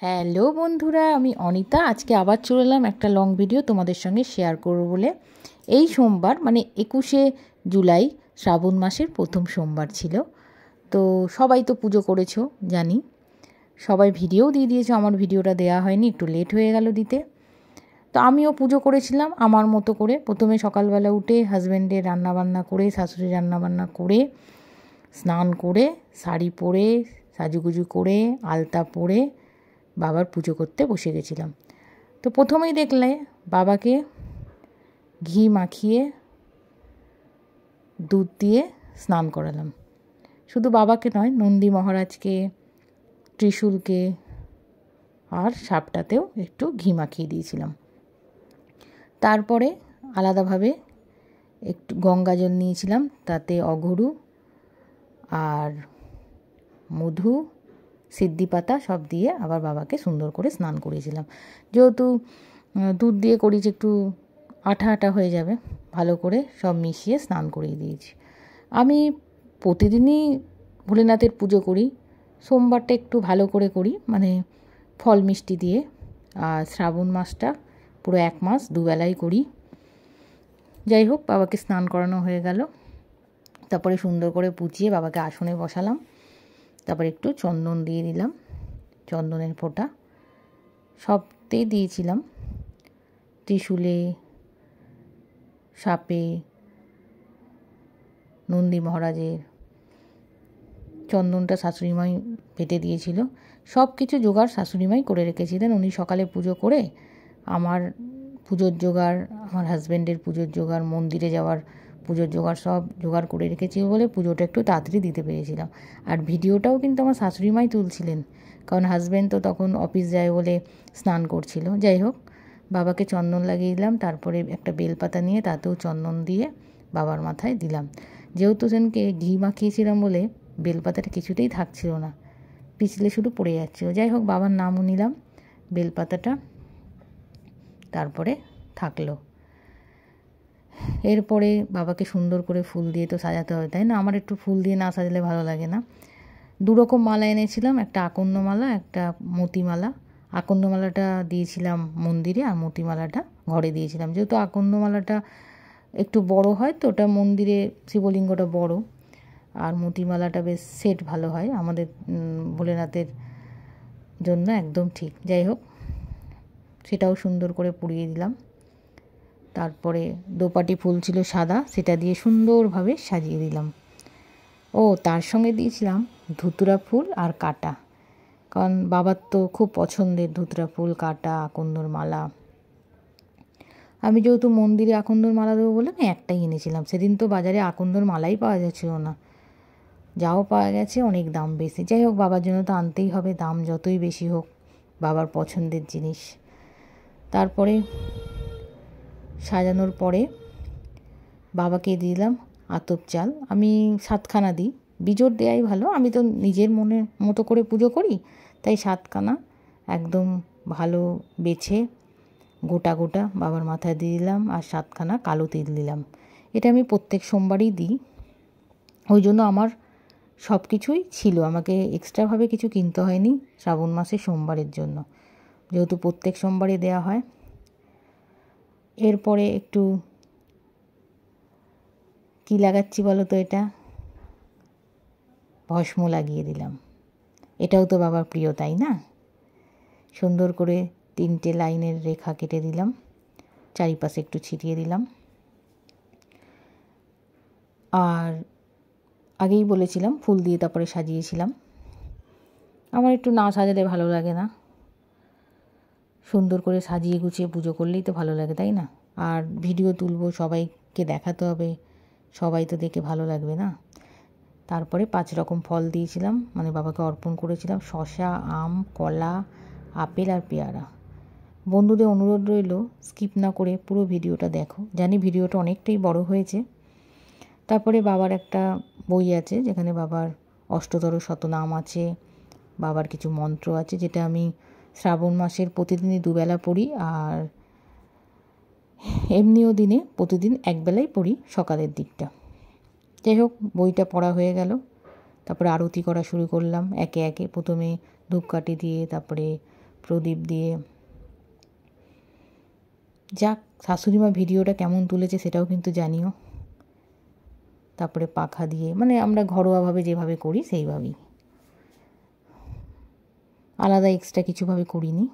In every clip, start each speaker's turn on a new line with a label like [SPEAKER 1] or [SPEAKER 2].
[SPEAKER 1] Hello বন্ধুরা, আমি অনিতা। আজকে আবার চলে এলাম একটা লং ভিডিও তোমাদের সঙ্গে শেয়ার করব বলে। এই সোমবার মানে 21শে জুলাই শ্রাবণ মাসের প্রথম সোমবার ছিল। তো সবাই তো পুজো করেছো জানি, সবাই ভিডিওও দিয়ে দিয়েছো। আমার ভিডিওটা দেওয়া হয়নি, একটু লেট হয়ে গেল দিতে। তো আমিও পুজো করেছিলাম আমার মতো করে। প্রথমে সকালবেলা উঠে হাজব্যান্ডের রান্নাবান্না করে, শাশুড়ির রান্নাবান্না করে, স্নান করে, শাড়ি পরে, সাজুগুজু করে, আলতা পরে বাবার পুজো করতে বসে গেছিলাম। তো প্রথমেই দেখলে বাবাকে ঘি মাখিয়ে দুধ দিয়ে স্নান করালাম। শুধু বাবাকে নয়, নন্দী মহারাজকে, ত্রিশূলকে আর সাপটাতেও একটু ঘি মাখিয়ে দিয়েছিলাম। তারপরে আলাদাভাবে একটু গঙ্গা জল নিয়েছিলাম, তাতে অঘরু আর মধু, সিদ্ধি পাতা সব দিয়ে আবার বাবাকে সুন্দর করে স্নান করিয়েছিলাম। যেহেতু দুধ দিয়ে করেছি, একটু আঠা আঠা হয়ে যাবে, ভালো করে সব মিশিয়ে স্নান করিয়ে দিয়েছি। আমি প্রতিদিনই ভোলেনাথের পুজো করি, সোমবারটা একটু ভালো করে করি, মানে ফল মিষ্টি দিয়ে। আর শ্রাবণ মাসটা পুরো 1 মাস দুবেলাই করি। যাই হোক, বাবাকে স্নান করানো হয়ে গেল। তারপরে সুন্দর করে পুজিয়ে বাবাকে আসনে বসালাম। তারপর একটু চন্দন দিয়ে দিলাম, চন্দনের ফোঁটা সবতেই দিয়েছিলাম, ত্রিশূলে, সাপে, নন্দী মহারাজের। চন্দনটা শাশুড়িমাই পেটে দিয়েছিল। সব কিছু জোগাড় শাশুড়িমাই করে রেখেছিলেন। উনি সকালে পুজো করে আমার পুজোর জোগাড়, আমার হাজব্যান্ডের পুজোর জোগাড়, মন্দিরে যাওয়ার পুজোর জোগাড় সব জোগাড় করে রেখেছিল বলে পুজোটা একটু তাড়াতাড়ি দিতে পেরেছিলাম। আর ভিডিওটাও কিন্তু আমার শাশুড়িমাই তুলছিলেন, কারণ হাজব্যান্ড তো তখন অফিস যায় বলে স্নান করছিল। যাই হোক, বাবাকে চন্দন লাগিয়ে দিলাম। তারপরে একটা বেলপাতা নিয়ে তাতেও চন্দন দিয়ে বাবার মাথায় দিলাম। যেহেতু সেদিনকে ঘি মাখিয়েছিলাম বলে বেলপাতাটা কিছুতেই থাকছিল না, পিছলে শুধু পড়ে যাচ্ছিলো। যাই হোক, বাবার নামও নিলাম, বেলপাতাটা তারপরে থাকলো। এরপরে বাবাকে সুন্দর করে ফুল দিয়ে তো সাজাতে হবে, তাই না? আমার একটু ফুল দিয়ে না সাজালে ভালো লাগে না। 2 রকম মালা এনেছিলাম, একটা আকন্দ মালা, একটা মতিমালা। আকন্দ মালাটা দিয়েছিলাম মন্দিরে, আর মতিমালাটা ঘরে দিয়েছিলাম। যেহেতু আকন্দ মালাটা একটু বড় হয়, তো ওটা মন্দিরে শিবলিঙ্গটা বড়, আর মতিমালাটা বেশ সেট ভালো হয় আমাদের ভোলেনাথের জন্য, একদম ঠিক। যাই হোক, সেটাও সুন্দর করে পুড়িয়ে দিলাম। তারপরে দোপাটি ফুল ছিল সাদা, সেটা দিয়ে সুন্দরভাবে সাজিয়ে দিলাম। ও তার সঙ্গে দিয়েছিলাম ধুতুরা ফুল আর কাটা, কারণ বাবার তো খুব পছন্দের ধুতুরা ফুল, কাটা, আকন্দর মালা। আমি যেহেতু মন্দিরে আকন্দর মালা দেবো বলে আমি একটাই এনেছিলাম। সেদিন তো বাজারে আকন্দর মালাই পাওয়া যাচ্ছিল না, যাও পাওয়া গেছে অনেক দাম বেশি। যাই হোক, বাবার জন্য তো আনতেই হবে, দাম যতই বেশি হোক, বাবার পছন্দের জিনিস। তারপরে সাজানোর পরে বাবাকে দিলাম আতপ চাল। আমি 7খানা দিই, বিজোড় দেওয়াই ভালো। আমি তো নিজের মনের মতো করে পুজো করি, তাই 7খানা একদম ভালো বেছে গোটা গোটা বাবার মাথায় দিয়ে দিলাম, আর 7খানা কালো তিল দিলাম। এটা আমি প্রত্যেক সোমবারই দিই, ওই জন্য আমার সব কিছুই ছিল, আমাকে এক্সট্রাভাবে কিছু কিনতে হয়নি শ্রাবণ মাসে সোমবারের জন্য, যেহেতু প্রত্যেক সোমবারে দেওয়া হয়। এরপরে একটু কি লাগাচ্ছি বলো তো, এটা ভস্ম লাগিয়ে দিলাম। এটাও তো বাবার প্রিয়, তাই না? সুন্দর করে 3টে লাইনের রেখা কেটে দিলাম, চারিপাশে একটু ছিটিয়ে দিলাম। আর আগেই বলেছিলাম ফুল দিয়ে তারপরে সাজিয়েছিলাম। আমার একটু না সাজালে ভালো লাগে না, সুন্দর করে সাজিয়ে গুছিয়ে পুজো করলেই তো ভালো লাগে, তাই না? আর ভিডিও তুলবো, সবাইকে দেখাতে হবে, সবাই তো দেখে ভালো লাগবে না। তারপরে 5 রকম ফল দিয়েছিলাম, মানে বাবাকে অর্পণ করেছিলাম: শসা, আম, কলা, আপেল আর পেয়ারা। বন্ধুদের অনুরোধ রইল স্কিপ না করে পুরো ভিডিওটা দেখো। জানি ভিডিওটা অনেকটাই বড় হয়েছে। তারপরে বাবার একটা বই আছে, যেখানে বাবার অষ্টতর শতনাম আছে, বাবার কিছু মন্ত্র আছে, যেটা আমি শ্রাবণ মাসের প্রতিদিনই 2 বেলা পড়ি, আর এমনিও দিনে প্রতিদিন 1 বেলাই পড়ি, সকালের দিকটা। যাই হোক, বইটা পড়া হয়ে গেল। তারপরে আরতি করা শুরু করলাম একে একে। প্রথমে ধূপকাঠি দিয়ে, তারপরে প্রদীপ দিয়ে। যাক, শাশুড়িমা ভিডিওটা কেমন তুলেছে সেটাও কিন্তু জানিও। তারপরে পাখা দিয়ে, মানে আমরা ঘরোয়াভাবে যেভাবে করি সেইভাবেই, আলাদা এক্সট্রা কিছুভাবে করিনি।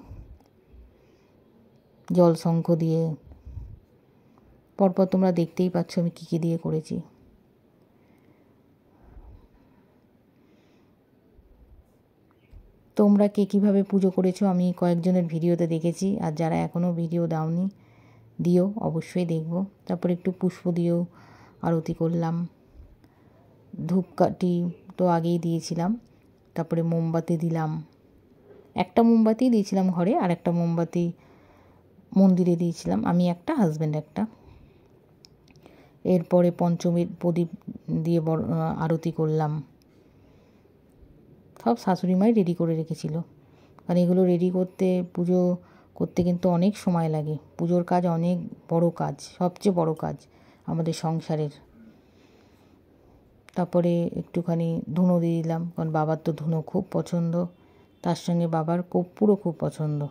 [SPEAKER 1] জল শঙ্খ দিয়ে, পরপর তোমরা দেখতেই পাচ্ছ আমি কী কী দিয়ে করেছি। তোমরা কে কীভাবে পুজো করেছো আমি কয়েকজনের ভিডিওতে দেখেছি, আর যারা এখনও ভিডিও দাওনি দিও, অবশ্যই দেখব। তারপরে একটু পুষ্প দিয়েও আরতি করলাম। ধূপকাঠি তো আগেই দিয়েছিলাম, তারপরে মোমবাতি দিলাম। একটা মোমবাতি দিয়েছিলাম ঘরে, আর একটা মোমবাতি মন্দিরে দিয়েছিলাম, আমি একটা, হাজব্যান্ড একটা। এরপরে পঞ্চমীর প্রদীপ দিয়ে আরতি করলাম। সব শাশুড়িমাই রেডি করে রেখেছিল, কারণ এগুলো রেডি করতে, পুজো করতে কিন্তু অনেক সময় লাগে। পুজোর কাজ অনেক বড় কাজ, সবচেয়ে বড় কাজ আমাদের সংসারের। তারপরে একটুখানি ধুনো দিয়ে দিলাম, কারণ বাবার তো ধুনো খুব পছন্দ, তার সঙ্গে বাবার কর্পূরও খুব পছন্দ।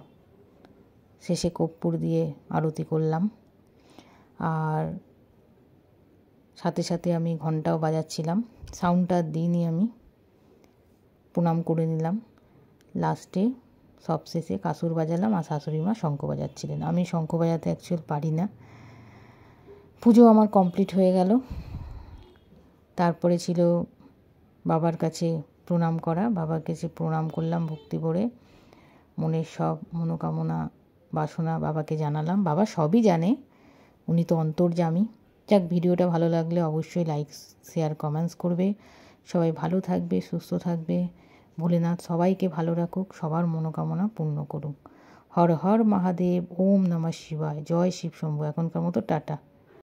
[SPEAKER 1] শেষে কর্পূর দিয়ে আরতি করলাম, আর সাথে সাথে আমি ঘন্টাও বাজাচ্ছিলাম। সাউন্ডটা দিইনি আমি, প্রণাম করে নিলাম। লাস্টে সবশেষে কাসুর বাজালাম, আর শাশুড়িমা শঙ্খ বাজাচ্ছিলেন। আমি শঙ্খ বাজাতে অ্যাকচুয়াল পারি না। পুজো আমার কমপ্লিট হয়ে গেল। তারপরে ছিল বাবার কাছে প্রণাম করা। বাবার কাছে প্রণাম করলাম ভক্তি ভরে, মনের সব মনোকামনা বাসনা বাবাকে জানালাম। বাবা সবই জানে, উনি তো অন্তর্যামী। যাক, ভিডিওটা ভালো লাগলে অবশ্যই লাইক, শেয়ার, কমেন্টস করবে। সবাই ভালো থাকবে, সুস্থ থাকবে। ভোলেনাথ সবাইকে ভালো রাখুক, সবার মনোকামনা পূর্ণ করুক। হর হর মহাদেব, ওম নমঃ শিবায়, জয় শিব শম্ভু। এখনকার মতো টাটা।